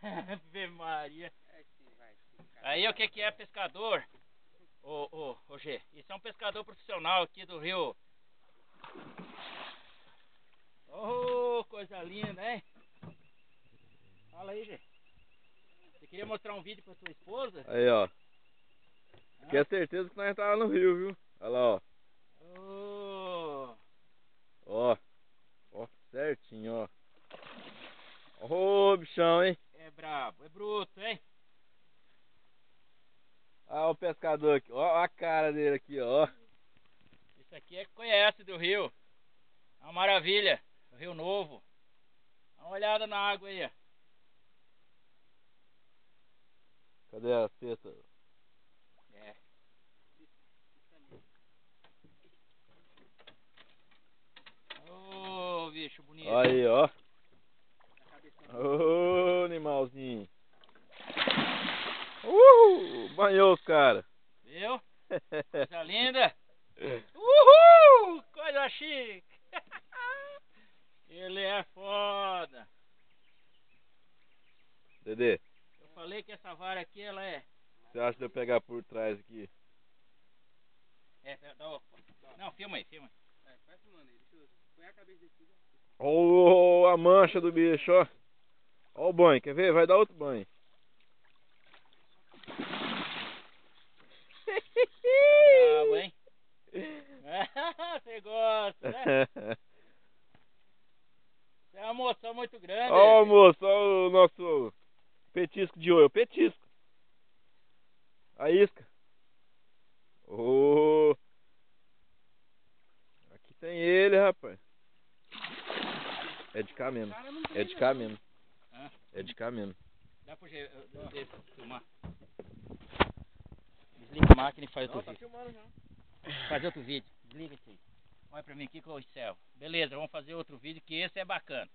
Ave Maria. Aí o que é pescador? Ô G, isso é um pescador profissional aqui do Rio. Oh, coisa linda, hein? Fala aí, G. Você queria mostrar um vídeo pra sua esposa? Aí, ó. Quer certeza que nós tava no rio, viu? Olha lá, ó. Oh. Ó. Ó, certinho, ó. Ô, bichão, hein? É brabo, é bruto, hein? Olha o pescador aqui. Ó a cara dele aqui, ó. Isso aqui é que conhece do rio. É uma maravilha. O Rio Novo. Dá uma olhada na água aí, ó. Cadê a cesta? É. Ô, bicho bonito. Olha aí, ó. Ô, animalzinho. Banhou os caras. Viu? Coisa linda. Uhul! Coisa chique. Ele é foda. Dedê, Eu falei que essa vara aqui, ela é... você acha de eu pegar por trás aqui? Não, filma aí, filma aí. Vai filmando aí, deixa eu... Põe a cabeça aqui. Ó a mancha do bicho, ó. Ó o banho, quer ver? Vai dar outro banho. Tá bravo, hein? Você gosta, né? Você é uma moção muito grande. Ó, moço, ó o nosso petisco de ouro. Petisco. A isca. Ô. Aqui tem ele, rapaz. É de cá mesmo. É de cá mesmo. Hã? É de cá mesmo. Dá pra filmar. Desliga a máquina e faz outro vídeo. Filmando já. Fazer outro vídeo. Desliga isso aí. Olha pra mim aqui que eu encerro. Beleza, vamos fazer outro vídeo que esse é bacana.